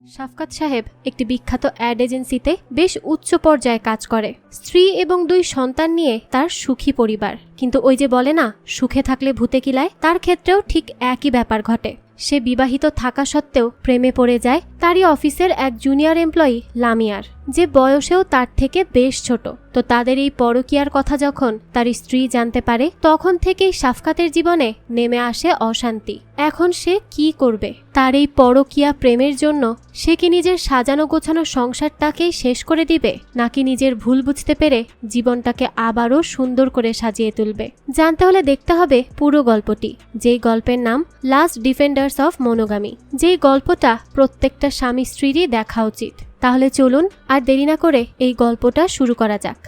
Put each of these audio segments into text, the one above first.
শাফকাত সাহেব একটি বিখ্যাত অ্যাড এজেন্সিতে বেশ উচ্চ পর্যায়ে কাজ করে। স্ত্রী এবং 2 সন্তান নিয়ে তার সুখী পরিবার। কিন্তু ওই যে বলে না, সুখে থাকলে ভূতে কিলায়, তার ক্ষেত্রেও ঠিক একই ব্যাপার ঘটে। সে বিবাহিত থাকা সত্ত্বেও প্রেমে পড়ে যায় তারই অফিসের এক জুনিয়র এমপ্লয়ি লামিয়ার, যে বয়সেও তার থেকে বেশ ছোট। তো তাদের এই পরকীয়ার কথা যখন তার স্ত্রী জানতে পারে, তখন থেকেই শাফকাতের জীবনে নেমে আসে অশান্তি। এখন সে কি করবে? তার এই পরকীয়া প্রেমের জন্য সে কি নিজের সাজানো গোছানো সংসারটাকেই শেষ করে দিবে, নাকি নিজের ভুল বুঝতে পেরে জীবনটাকে আবারও সুন্দর করে সাজিয়ে তুলবে? জানতে হলে দেখতে হবে পুরো গল্পটি, যেই গল্পের নাম লাস্ট ডিফেন্ডার্স অফ মনোগামি। যেই গল্পটা প্রত্যেকটা স্বামী স্ত্রীরই দেখা উচিত। তাহলে চলুন আর দেরি না করে এই গল্পটা শুরু করা যাক।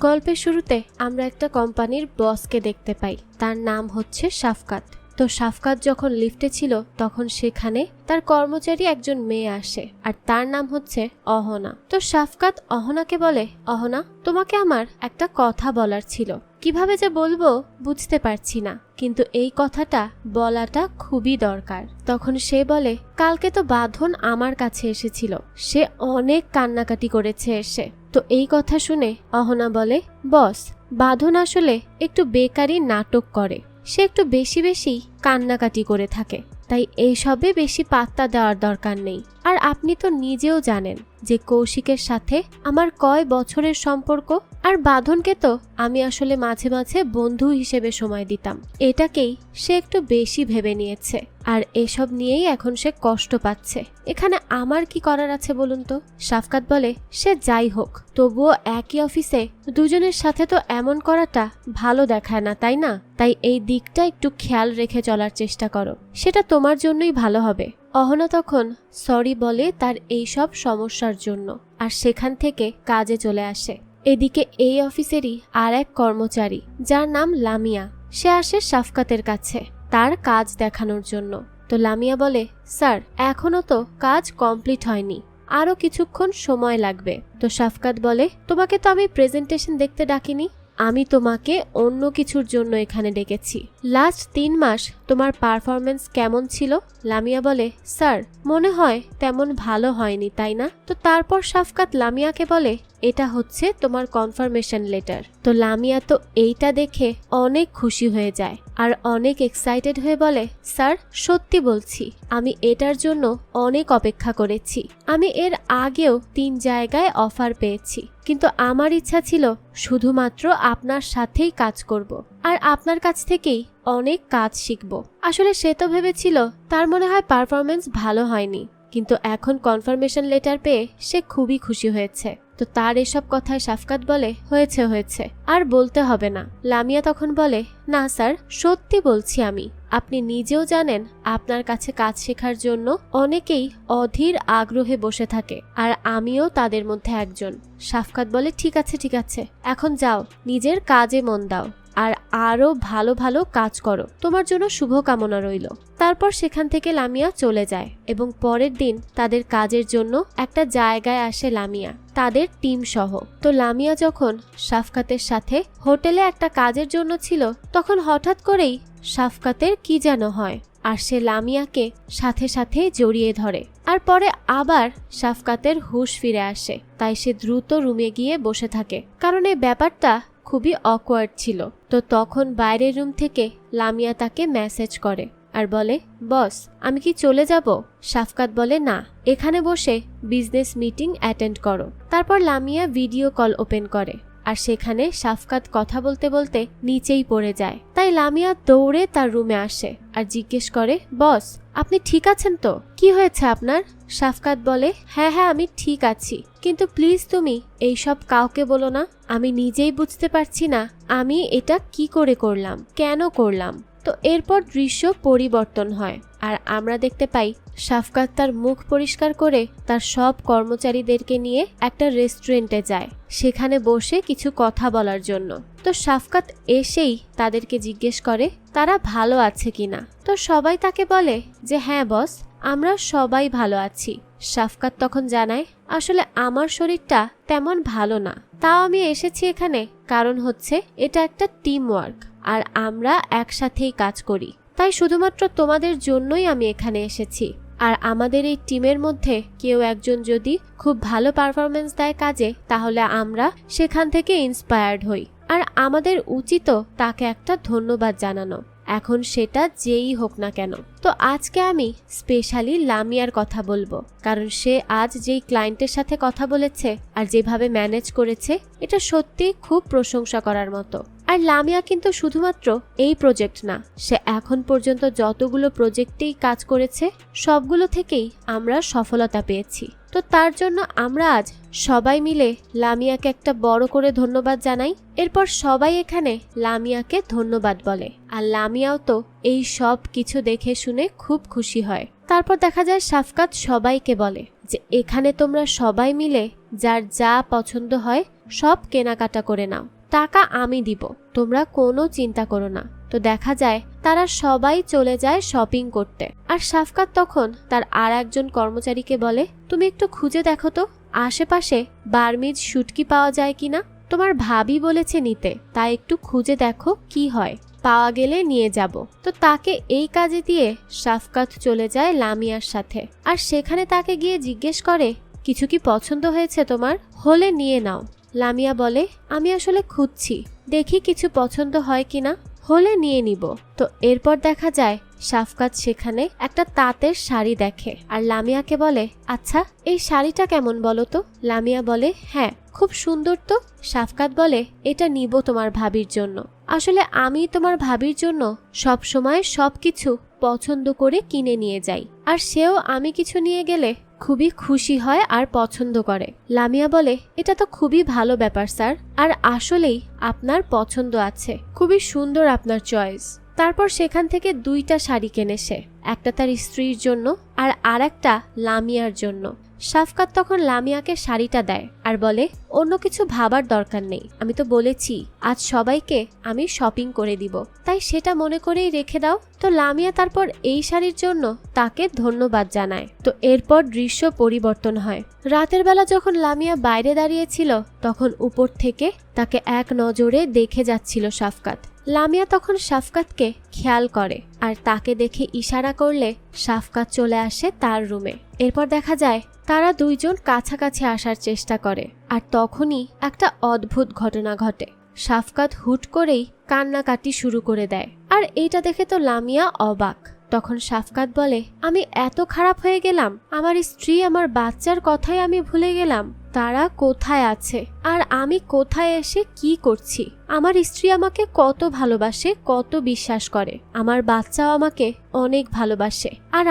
গল্পের শুরুতে আমরা একটা কোম্পানির বসকে দেখতে পাই। তার নাম হচ্ছে শাফকাত। তো শাফকাত যখন লিফটে ছিল তখন সেখানে তার কর্মচারী একজন মেয়ে আসে, আর তার নাম হচ্ছে অহনা। তো শাফকাত অহনাকে বলে, অহনা, তোমাকে আমার একটা কথা বলার ছিল। কিভাবে যে বলবো বুঝতে পারছি না, কিন্তু এই কথাটা বলাটা খুবই দরকার। তখন সে বলে, কালকে তো বাঁধন আমার কাছে এসেছিল, সে অনেক কান্নাকাটি করেছে এসে। তো এই কথা শুনে অহনা বলে, বস, বাঁধন আসলে একটু বেকারি নাটক করে, সে একটু বেশি বেশি কান্নাকাটি করে থাকে, তাই এইসবে বেশি পাত্তা দেওয়ার দরকার নেই। আর আপনি তো নিজেও জানেন যে কৌশিকের সাথে আমার কয় বছরের সম্পর্ক, আর বাঁধনকে তো আমি আসলে মাঝে মাঝে বন্ধু হিসেবে সময় দিতাম। এটাকেই সে একটু বেশি ভেবে নিয়েছে, আর এসব নিয়েই এখন সে কষ্ট পাচ্ছে। এখানে আমার কি করার আছে বলুন তো? শাফকাত বলে, সে যাই হোক, তবুও একই অফিসে দুজনের সাথে তো এমন করাটা ভালো দেখায় না, তাই না? তাই এই দিকটা একটু খেয়াল রেখে চলার চেষ্টা করো, সেটা তোমার জন্যই ভালো হবে। অহনা তখন সরি বলে তার এই সব সমস্যার জন্য, আর সেখান থেকে কাজে চলে আসে। এদিকে এই অফিসেরই আর এক কর্মচারী, যার নাম লামিয়া, সে আসে শাফকাতের কাছে তার কাজ দেখানোর জন্য। তো লামিয়া বলে, স্যার, এখনো তো কাজ কমপ্লিট হয়নি, আরো কিছুক্ষণ সময় লাগবে। তো শাফকাত বলে, তোমাকে তো আমি প্রেজেন্টেশন দেখতে ডাকিনি, আমি তোমাকে অন্য কিছুর জন্য এখানে ডেকেছি। লাস্ট 3 মাস তোমার পারফরমেন্স কেমন ছিল? লামিয়া বলে, স্যার, মনে হয় তেমন ভালো হয়নি, তাই না? তো তারপর শাফকাত লামিয়াকে বলে, এটা হচ্ছে তোমার কনফার্মেশন লেটার। তো লামিয়া তো এইটা দেখে অনেক খুশি হয়ে যায় আর অনেক এক্সাইটেড হয়ে বলে, স্যার, সত্যি বলছি, আমি এটার জন্য অনেক অপেক্ষা করেছি। আমি এর আগেও 3 জায়গায় অফার পেয়েছি, কিন্তু আমার ইচ্ছা ছিল শুধুমাত্র আপনার সাথেই কাজ করব, আর আপনার কাছ থেকেই অনেক কাজ শিখব। আসলে সে তো ভেবেছিল তার মনে হয় পারফরমেন্স ভালো হয়নি, কিন্তু এখন কনফার্মেশন লেটার পেয়ে সে খুবই খুশি হয়েছে। তো তার এসব কথায় শাফকাত বলে, হয়েছে হয়েছে, আর বলতে হবে না। লামিয়া তখন বলে, না স্যার, সত্যি বলছি আমি, আপনি নিজেও জানেন আপনার কাছে কাজ শেখার জন্য অনেকেই অধীর আগ্রহে বসে থাকে, আর আমিও তাদের মধ্যে একজন। শাফকাত বলে, ঠিক আছে ঠিক আছে, এখন যাও, নিজের কাজে মন দাও, আর আরো ভালো ভালো কাজ করো, তোমার জন্য শুভকামনা রইল। তারপর সেখান থেকে লামিয়া চলে যায় এবং পরের দিন তাদের কাজের জন্য একটা জায়গায় আসে লামিয়া তাদের টিম সহ। তো লামিয়া যখন শাফকাতের সাথে হোটেলে একটা কাজের জন্য ছিল, তখন হঠাৎ করেই শাফকাতের কি যেন হয়, আর সে লামিয়াকে সাথে সাথে জড়িয়ে ধরে, আর পরে আবার শাফকাতের হুঁশ ফিরে আসে। তাই সে দ্রুত রুমে গিয়ে বসে থাকে, কারণ এই ব্যাপারটা খুবই অকওয়ার্ড ছিল। তো তখন বাইরের রুম থেকে লামিয়া তাকে মেসেজ করে আর বলে, বস, আমি কি চলে যাব? শাফকাত বলে, না, এখানে বসে বিজনেস মিটিং অ্যাটেন্ড করো। তারপর লামিয়া ভিডিও কল ওপেন করে, আর সেখানে শাফকাত কথা বলতে বলতে নিচেই পড়ে যায়। তাই লামিয়া দৌড়ে তার রুমে আসে আর জিজ্ঞেস করে, বস, আপনি ঠিক আছেন তো? কি হয়েছে আপনার? শাফকাত বলে, হ্যাঁ হ্যাঁ, আমি ঠিক আছি, কিন্তু প্লিজ তুমি এইসব কাউকে বলো না, আমি নিজেই বুঝতে পারছি না আমি এটা কি করে করলাম, কেন করলাম। তো এরপর দৃশ্য পরিবর্তন হয়, আর আমরা দেখতে পাই শাফকাত তার মুখ পরিষ্কার করে তার সব কর্মচারীদেরকে নিয়ে একটা রেস্টুরেন্টে যায়, সেখানে বসে কিছু কথা বলার জন্য। তো শাফকাত এসেই তাদেরকে জিজ্ঞেস করে তারা ভালো আছে কিনা। তো সবাই তাকে বলে যে হ্যাঁ বস, আমরা সবাই ভালো আছি। শাফকাত তখন জানায়, আসলে আমার শরীরটা তেমন ভালো না, তাও আমি এসেছি এখানে কারণ হচ্ছে এটা একটা টিম ওয়ার্ক, আর আমরা একসাথেই কাজ করি, তাই শুধুমাত্র তোমাদের জন্যই আমি এখানে এসেছি। আর আমাদের এই টিমের মধ্যে কেউ একজন যদি খুব ভালো পারফরমেন্স দেয় কাজে, তাহলে আমরা সেখান থেকে ইন্সপায়ার্ড হই, আর আমাদের উচিতও তাকে একটা ধন্যবাদ জানানো, এখন সেটা যেই হোক না কেন। তো আজকে আমি স্পেশালি লামিয়ার কথা বলবো, কারণ সে আজ যেই ক্লায়েন্টের সাথে কথা বলেছে আর যেভাবে ম্যানেজ করেছে, এটা সত্যি খুব প্রশংসা করার মতো। আর লামিয়া কিন্তু শুধুমাত্র এই প্রজেক্ট না, সে এখন পর্যন্ত যতগুলো প্রজেক্টেই কাজ করেছে সবগুলো থেকেই আমরা সফলতা পেয়েছি। তো তার জন্য আমরা আজ সবাই মিলে লামিয়াকে একটা বড় করে ধন্যবাদ জানাই। এরপর সবাই এখানে লামিয়াকে ধন্যবাদ বলে, আর লামিয়াও তো এই সব কিছু দেখে শুনে খুব খুশি হয়। তারপর দেখা যায় শাফকাত সবাইকে বলে যে এখানে তোমরা সবাই মিলে যার যা পছন্দ হয় সব কেনাকাটা করে নাও, টাকা আমি দিব, তোমরা কোনো চিন্তা করো না। তো দেখা যায় তারা সবাই চলে যায় শপিং করতে, আর শাফকাত তখন তার আর একজন কর্মচারীকে বলে, তুমি একটু খুঁজে দেখো তো আশেপাশে বার্মিজ শুটকি পাওয়া যায় কিনা, তোমার ভাবি বলেছে নিতে, তাই একটু খুঁজে দেখো কি হয়, পাওয়া গেলে নিয়ে যাব। তো তাকে এই কাজে দিয়ে শাফকাত চলে যায় লামিয়ার সাথে, আর সেখানে তাকে গিয়ে জিজ্ঞেস করে, কিছু কি পছন্দ হয়েছে তোমার, হলে নিয়ে নাও। লামিয়া বলে, আমি আসলে খুঁজছি, দেখি কিছু পছন্দ হয় কিনা, হলে নিয়ে নিব। তো এরপর দেখা যায় শাফকাত সেখানে একটা তাঁতের শাড়ি দেখে, আর লামিয়াকে বলে, আচ্ছা এই শাড়িটা কেমন বলো তো। লামিয়া বলে, হ্যাঁ খুব সুন্দর তো। শাফকাত বলে, এটা নিব তোমার ভাবির জন্য, আসলে আমি তোমার ভাবির জন্য সব সময় সবকিছু পছন্দ করে কিনে নিয়ে যাই, আর সেও আমি কিছু নিয়ে গেলে খুবই খুশি হয় আর পছন্দ করে। লামিয়া বলে, এটা তো খুবই ভালো ব্যাপার স্যার, আর আসলেই আপনার পছন্দ আছে, খুবই সুন্দর আপনার চয়েস। তারপর সেখান থেকে 2টা শাড়ি কেনে সে, একটা তার স্ত্রীর জন্য আর আরেকটা লামিয়ার জন্য। শাফকাত তখন লামিয়াকে শাড়িটা দেয় আর বলে, অন্য কিছু ভাবার দরকার নেই, আমি তো বলেছি আজ সবাইকে আমি শপিং করে দিব, তাই সেটা মনে করেই রেখে দাও। তো লামিয়া তারপর এই শাড়ির জন্য তাকে ধন্যবাদ জানায়। তো এরপর দৃশ্য পরিবর্তন হয়। রাতের বেলা যখন লামিয়া বাইরে দাঁড়িয়েছিল, তখন উপর থেকে তাকে এক নজরে দেখে যাচ্ছিল শাফকাত। লামিয়া তখন শাফকাতকে খেয়াল করে, আর তাকে দেখে ইশারা করলে শাফকাত চলে আসে তার রুমে। এরপর দেখা যায় তারা দুইজন কাছাকাছি আসার চেষ্টা করে, আর তখনই একটা অদ্ভুত ঘটনা ঘটে। শাফকাত হুট করেই কান্নাকাটি শুরু করে দেয়, আর এইটা দেখে তো লামিয়া অবাক। তখন শাফকাত বলে, আমি এত খারাপ হয়ে গেলাম, আমার স্ত্রী আমার বাচ্চার কথাই আমি ভুলে গেলাম, তারা কোথায় আছে আর আমি কোথায় এসে কি করছি। আমার স্ত্রী আমাকে কত ভালোবাসে, কত বিশ্বাস করে, আমার বাচ্চাও আমাকে অনেক ভালোবাসে, আর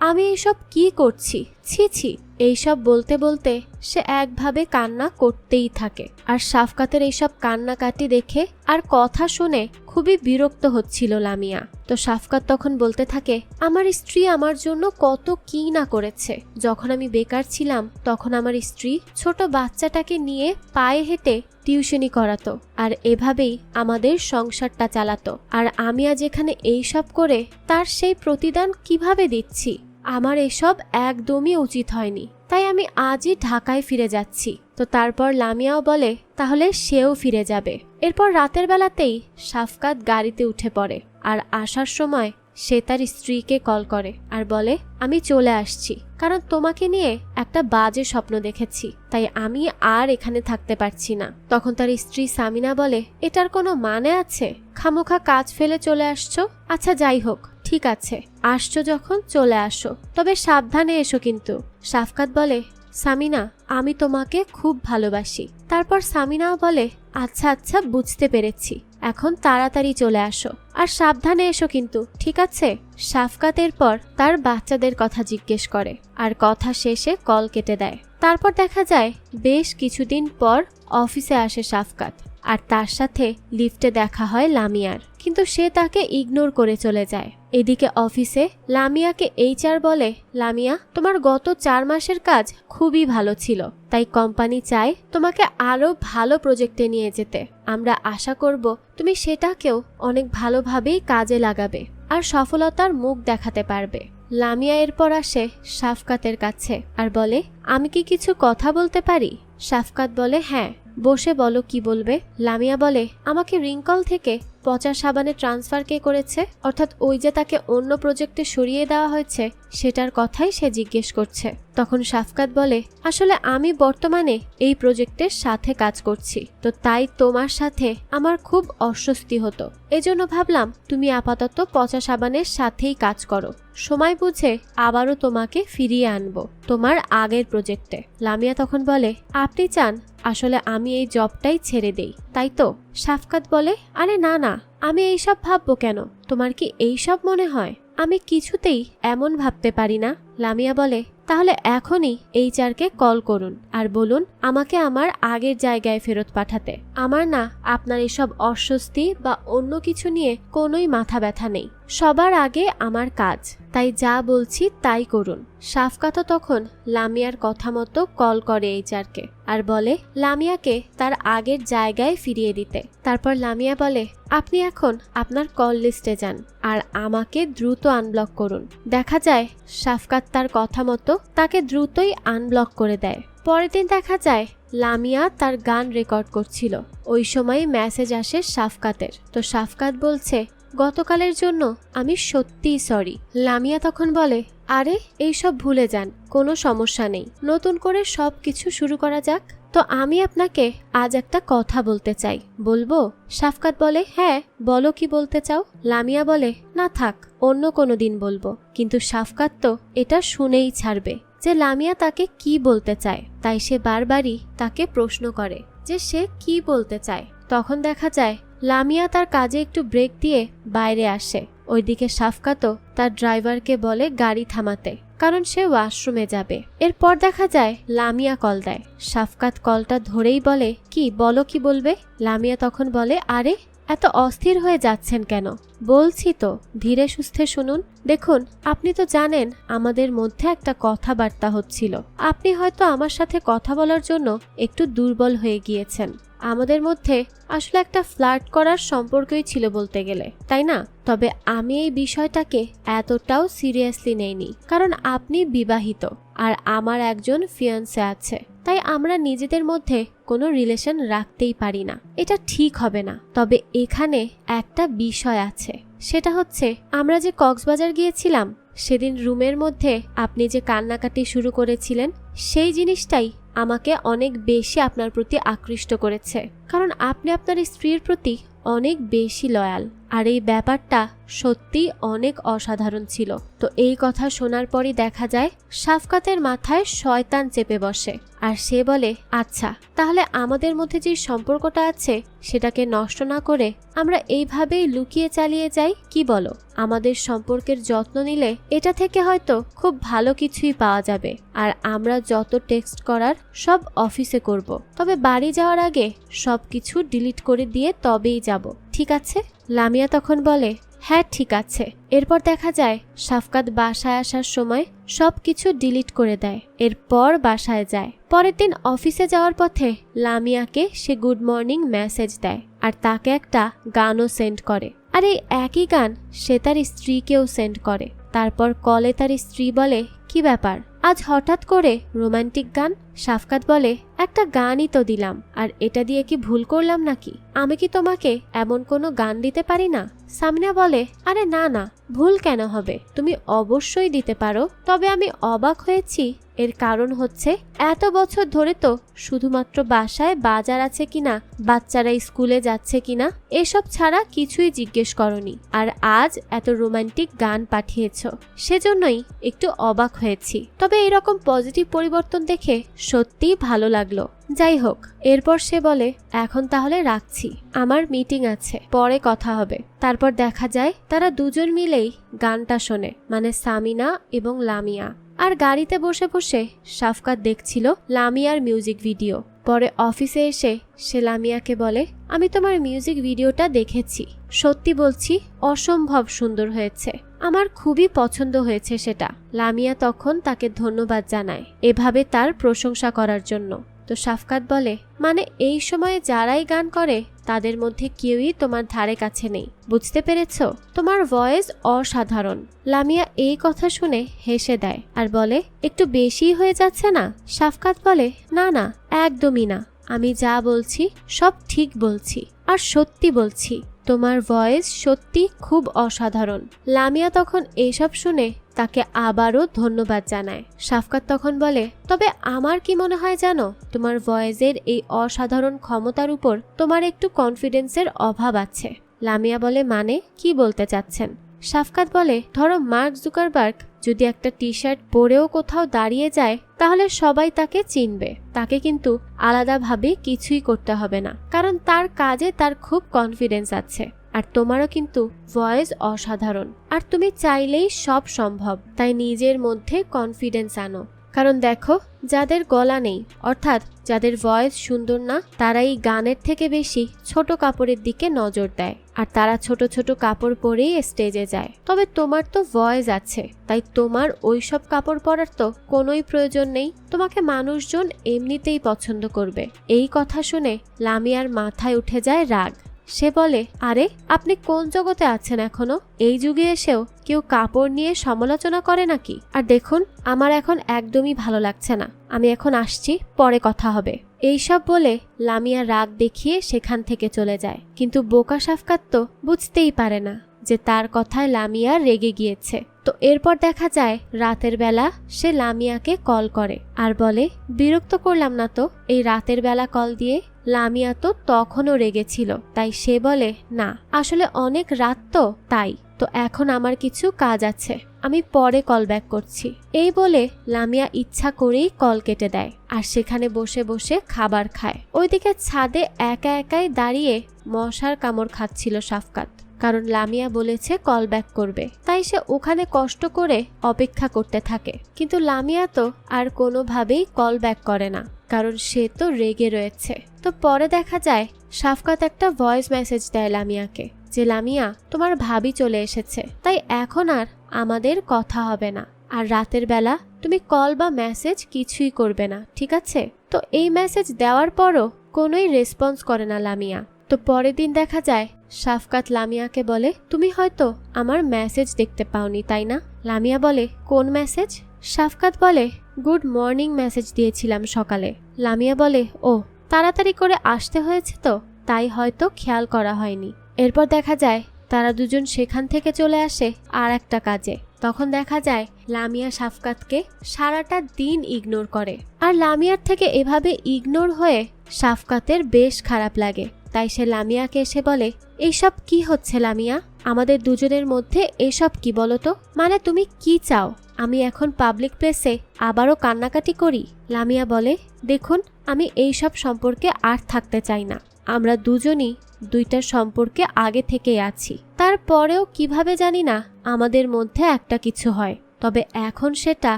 আমি এসব কি করছি, ছি ছি। এইসব বলতে বলতে সে একভাবে কান্না করতেই থাকে, আর শাফকাতের এইসব কান্নাকাটি দেখে আর কথা শুনে খুবই বিরক্ত হচ্ছিল লামিয়া। তো শাফকাত তখন বলতে থাকে, আমার স্ত্রী আমার জন্য কত কি না করেছে, যখন আমি বেকার ছিলাম তখন আমার স্ত্রী ছোট বাচ্চাটাকে নিয়ে পায়ে হেঁটে টিউশনি করাতো, আর এভাবেই আমাদের সংসারটা চালাতো, আর আমি আজ এখানে এইসব করে তার সেই প্রতিদান কিভাবে দিচ্ছি, আমার এসব একদমই উচিত হয়নি, তাই আমি আজই ঢাকায় ফিরে যাচ্ছি। তো তারপর লামিয়াও বলে তাহলে সেও ফিরে যাবে। এরপর রাতের বেলাতেই শাফকাত গাড়িতে উঠে পড়ে, আর আসার সময় সে তার স্ত্রীকে কল করে আর বলে, আমি চলে আসছি, কারণ তোমাকে নিয়ে একটা বাজে স্বপ্ন দেখেছি, তাই আমি আর এখানে থাকতে পারছি না। তখন তার স্ত্রী সামিনা বলে, এটার কোনো মানে আছে, খামোখা কাজ ফেলে চলে আসছো, আচ্ছা যাই হোক, ঠিক আছে, আসছো যখন চলে আসো, তবে সাবধানে এসো কিন্তু। শাফকাত বলে, সামিনা আমি তোমাকে খুব ভালোবাসি। তারপর সামিনাও বলে, আচ্ছা আচ্ছা বুঝতে পেরেছি, এখন তাড়াতাড়ি চলে আসো, আর সাবধানে এসো কিন্তু, ঠিক আছে। শাফকাতের পর তার বাচ্চাদের কথা জিজ্ঞেস করে, আর কথা শেষে কল কেটে দেয়। তারপর দেখা যায় বেশ কিছুদিন পর অফিসে আসে শাফকাত, আর তার সাথে লিফটে দেখা হয় লামিয়ার, কিন্তু সে তাকে ইগনোর করে চলে যায়। এদিকে অফিসে লামিয়াকে এইচআর বলে, লামিয়া তোমার গত 4 মাসের কাজ খুবই ভালো ছিল, তাই কোম্পানি চায় তোমাকে আরো ভালো প্রজেক্টে নিয়ে যেতে। আমরা আশা করব তুমি সেটাকেও অনেক ভালোভাবেই কাজে লাগাবে আর সফলতার মুখ দেখাতে পারবে। লামিয়া এরপর আসে শাফকাতের কাছে আর বলে, আমি কি কিছু কথা বলতে পারি? শাফকাত বলে, হ্যাঁ বসে বলো কি বলবে। লামিয়া বলে, আমাকে রিংকল থেকে পচা সাবানে ট্রান্সফার কে করেছে, অর্থাৎ ওই যে তাকে অন্য প্রজেক্টে সরিয়ে দেওয়া হয়েছে সেটার কথাই সে জিজ্ঞেস করছে। তখন শাফকাত বলে, আসলে আমি বর্তমানে এই প্রজেক্টের সাথে কাজ করছি, তো তাই তোমার সাথে আমার খুব অস্বস্তি হতো, এজন্য ভাবলাম তুমি আপাতত পচা সাবানের সাথেই কাজ করো, সময় বুঝে আবারও তোমাকে ফিরিয়ে আনবো তোমার আগের প্রজেক্টে। লামিয়া তখন বলে, আপনি চান আসলে আমি এই জবটাই ছেড়ে দেই, তাই তো? শাফকাত বলে, আরে না না, আমি এইসব ভাববো কেন? তোমার কি এইসব মনে হয়? আমি কিছুতেই এমন ভাবতে পারি না। লামিয়া বলে, তাহলে এখনই HR-কে কল করুন আর বলুন আমাকে আমার আগের জায়গায় ফেরত পাঠাতে। আমার না আপনার এসব অস্বস্তি বা অন্য কিছু নিয়ে কোনোই মাথা ব্যথা নেই, সবার আগে আমার কাজ, তাই যা বলছি তাই করুন। শাফকাতও তখন লামিয়ার কথা মতো কল করে HR-কে আর বলে লামিয়াকে তার আগের জায়গায় ফিরিয়ে দিতে। তারপর লামিয়া বলে, আপনি এখন আপনার কল লিস্টে যান আর আমাকে দ্রুত আনব্লক করুন। দেখা যায় শাফকাত তার কথা মতো তাকে দ্রুতই আনব্লক করে দেয়। পরের দিন দেখা যায় লামিয়া তার গান রেকর্ড করছিল, ওই সময় মেসেজ আসে শাফকাতের। তো শাফকাত বলছে, গতকালের জন্য আমি সত্যিই সরি। লামিয়া তখন বলে, আরে এইসব ভুলে যান, কোনো সমস্যা নেই, নতুন করে সব কিছু শুরু করা যাক। তো আমি আপনাকে আজ একটা কথা বলতে চাই, বলবো? শাফকাত বলে, হ্যাঁ বলো, কি বলতে চাও? লামিয়া বলে, না থাক, অন্য কোনো দিন বলবো। কিন্তু শাফকাত তো এটা শুনেই ছাড়বে যে লামিয়া তাকে কি বলতে চায়, তাই সে বারবারই তাকে প্রশ্ন করে যে সে কি বলতে চায়। তখন দেখা যায় লামিয়া তার কাজে একটু ব্রেক দিয়ে বাইরে আসে। ওইদিকে শাফকাতও তার ড্রাইভারকে বলে গাড়ি থামাতে, কারণ সে ওয়াশরুমে যাবে। এরপর দেখা যায় লামিয়া কল দেয়। শাফকাত কলটা ধরেই বলে, কি বলো, কি বলবে? লামিয়া তখন বলে, আরে এত অস্থির হয়ে যাচ্ছেন কেন? বলছি তো, ধীরে সুস্থে শুনুন। দেখুন, আপনি তো জানেন আমাদের মধ্যে একটা কথাবার্তা হচ্ছিল, আপনি হয়তো আমার সাথে কথা বলার জন্য একটু দুর্বল হয়ে গিয়েছেন। আমাদের মধ্যে আসলে একটা ফ্লার্ট করার সম্পর্কই ছিল বলতে গেলে, তাই না? তবে আমি এই বিষয়টাকে এতটাও সিরিয়াসলি নেইনি, কারণ আপনি বিবাহিত আর আমার একজন ফিয়ান্সে আছে, তাই আমরা নিজেদের মধ্যে কোনো রিলেশন রাখতেই পারি না, এটা ঠিক হবে না। তবে এখানে একটা বিষয় আছে, সেটা হচ্ছে আমরা যে কক্সবাজার গিয়েছিলাম সেদিন রুমের মধ্যে আপনি যে কান্নাকাটি শুরু করেছিলেন, সেই জিনিসটাই আমাকে অনেক বেশি আপনার প্রতি আকৃষ্ট করেছে, কারণ আপনি আপনার স্ত্রীর প্রতি অনেক বেশি লয়াল, আর এই ব্যাপারটা সত্যি অনেক অসাধারণ ছিল। তো এই কথা শোনার পরই দেখা যায় শাফকাতের মাথায় শয়তান চেপে বসে, আর সে বলে, আচ্ছা তাহলে আমাদের মধ্যে যে সম্পর্কটা আছে সেটাকে নষ্ট না করে আমরা এইভাবেই লুকিয়ে চালিয়ে যাই, কি বলো? আমাদের সম্পর্কের যত্ন নিলে এটা থেকে হয়তো খুব ভালো কিছুই পাওয়া যাবে, আর আমরা যত টেক্সট করার সব অফিসে করব, তবে বাড়ি যাওয়ার আগে সবকিছু ডিলিট করে দিয়ে তবেই যাব, ঠিক আছে? লামিয়া তখন বলে, হ্যাঁ ঠিক আছে। এরপর দেখা যায় শাফকাত বাসায় আসার সময় সবকিছু ডিলিট করে দেয়, এরপর বাসায় যায়। পরের দিন অফিসে যাওয়ার পথে লামিয়াকে সে গুড মর্নিং মেসেজ দেয় আর তাকে একটা গানও সেন্ড করে, আর এই একই গান সে তার স্ত্রীকেও সেন্ড করে। তারপর কলে তার স্ত্রী বলে, কি ব্যাপার, আজ হঠাৎ করে রোমান্টিক গান? শাফকাত বলে, একটা গানই তো দিলাম, আর এটা দিয়ে কি ভুল করলাম নাকি? আমি কি তোমাকে এমন কোনো গান দিতে পারি না? সামিনা বলে, আরে না না, ভুল কেন হবে, তুমি অবশ্যই দিতে পারো। তবে আমি অবাক হয়েছি, এর কারণ হচ্ছে এত বছর ধরে তো শুধুমাত্র বাসায় বাজার আছে কিনা, বাচ্চারা স্কুলে যাচ্ছে কিনা, এসব ছাড়া কিছুই জিজ্ঞেস করনি, আর আজ এত রোমান্টিক গান পাঠিয়েছ, সেজন্যই একটু অবাক হয়েছি। তবে এরকম পজিটিভ পরিবর্তন দেখে সত্যিই ভালো লাগলো। যাই হোক, এরপর সে বলে, এখন তাহলে রাখছি, আমার মিটিং আছে, পরে কথা হবে। তারপর দেখা যায় তারা দুজন মিলেই গানটা শোনে, মানে সামিনা এবং লামিয়া। আর গাড়িতে বসে বসে শাফকাত দেখছিল লামিয়ার মিউজিক ভিডিও। পরে অফিসে এসে সে লামিয়াকে বলে, আমি তোমার মিউজিক ভিডিওটা দেখেছি, সত্যি বলছি অসম্ভব সুন্দর হয়েছে, আমার খুবই পছন্দ হয়েছে সেটা। লামিয়া তখন তাকে ধন্যবাদ জানায় এভাবে তার প্রশংসা করার জন্য। তো শাফকাত বলে, মানে এই সময়ে যারাই গান করে তাদের মধ্যে কেউই তোমার ধারে কাছে নেই, বুঝতে পেরেছ? তোমার ভয়েস অসাধারণ। লামিয়া এই কথা শুনে হেসে দেয় আর বলে, একটু বেশি হয়ে যাচ্ছে না? শাফকাত বলে, না না, একদমই না, আমি যা বলছি সব ঠিক বলছি আর সত্যি বলছি। তোমার ভয়েস সত্যি খুব অসাধারণ। লামিয়া তখন এসব শুনে তাকে আবারও ধন্যবাদ জানায়। শাফকাত তখন বলে, তবে আমার কি মনে হয় জানো, তোমার ভয়েসের এই অসাধারণ ক্ষমতার উপর তোমার একটু কনফিডেন্সের অভাব আছে। লামিয়া বলে, মানে কি বলতে চাচ্ছেন? শাফকাত বলে, ধরো মার্ক জুকারবার্গ যদি একটা টি শার্ট পরেও কোথাও দাঁড়িয়ে যায় তাহলে সবাই তাকে চিনবে। তাকে কিন্তু আলাদাভাবে কিছুই করতে হবে না, কারণ তার কাজে তার খুব কনফিডেন্স আছে। আর তোমারও কিন্তু ভয়েস অসাধারণ, আর তুমি চাইলেই সব সম্ভব। তাই নিজের মধ্যে কনফিডেন্স আনো। কারণ দেখো, যাদের গলা নেই অর্থাৎ যাদের ভয়েস সুন্দর না, তারাই গানের থেকে বেশি ছোট কাপড়ের দিকে নজর দেয়, আর তারা ছোট ছোট কাপড় পরেই স্টেজে যায়। তবে তোমার তো ভয়েস আছে, তাই তোমার ওইসব কাপড় পরার তো কোনোই প্রয়োজন নেই। তোমাকে মানুষজন এমনিতেই পছন্দ করবে। এই কথা শুনে লামিয়ার মাথায় উঠে যায় রাগ। সে বলে, আরে আপনি কোন জগতে আছেন এখনো? এই যুগে এসেও কেউ কাপড় নিয়ে সমালোচনা করে নাকি? আর দেখুন, আমার এখন একদমই ভালো লাগছে না, আমি এখন আসছি, পরে কথা হবে। এইসব বলে লামিয়া রাগ দেখিয়ে সেখান থেকে চলে যায়। কিন্তু বোকা শাফকাত তো বুঝতেই পারে না যে তার কথায় লামিয়া রেগে গিয়েছে। তো এরপর দেখা যায় রাতের বেলা সে লামিয়াকে কল করে আর বলে, বিরক্ত করলাম না তো এই রাতের বেলা কল দিয়ে? লামিয়া তো তখনও রেগেছিল, তাই সে বলে, না আসলে অনেক রাত তাই তো এখন আমার কিছু কাজ আছে, আমি পরে কল ব্যাক করছি। এই বলে লামিয়া ইচ্ছা করেই কল কেটে দেয় আর সেখানে বসে বসে খাবার খায়। ওইদিকে ছাদে একা একাই দাঁড়িয়ে মশার কামড় খাচ্ছিল শাফকাত, কারণ লামিয়া বলেছে কল ব্যাক করবে, তাই সে ওখানে কষ্ট করে অপেক্ষা করতে থাকে। কিন্তু লামিয়া তো আর কোনোভাবেই কল ব্যাক করে না, কারণ সে তো রেগে রয়েছে। তো পরে দেখা যায় শাফকাত একটা ভয়েস মেসেজ দেয় লামিয়াকে যে, লামিয়া তোমার ভাবি চলে এসেছে, তাই এখন আর আমাদের কথা হবে না, আর রাতের বেলা তুমি কল বা মেসেজ কিছুই করবে না, ঠিক আছে? তো এই মেসেজ দেওয়ার পরও কোনোই রেসপন্স করে না লামিয়া। তো পরের দিন দেখা যায় শাফকাত লামিয়াকে বলে, তুমি হয়তো আমার মেসেজ দেখতে পাওনি তাই না? লামিয়া বলে, কোন মেসেজ? শাফকাত বলে, গুড মর্নিং মেসেজ দিয়েছিলাম সকালে। লামিয়া বলে, ও তাড়াতাড়ি করে আসতে হয়েছে তো তাই হয়তো খেয়াল করা হয়নি। এরপর দেখা যায় তারা দুজন সেখান থেকে চলে আসে আর একটা কাজে। তখন দেখা যায় লামিয়া শাফকাতকে সারাটা দিন ইগনোর করে, আর লামিয়ার থেকে এভাবে ইগনোর হয়ে শাফকাতের বেশ খারাপ লাগে। তাই সে লামিয়াকে এসে বলে, এইসব কি হচ্ছে লামিয়া? আমাদের দুজনের মধ্যে এসব কি বলো তো? মানে তুমি কি চাও আমি এখন পাবলিক প্লেসে আবারও কান্নাকাটি করি? লামিয়া বলে, দেখুন আমি এইসব সম্পর্কে আর থাকতে চাই না। আমরা দুজনই দুইটা সম্পর্কে আগে থেকেই আছি, তারপরেও কিভাবে জানি না আমাদের মধ্যে একটা কিছু হয়, তবে এখন সেটা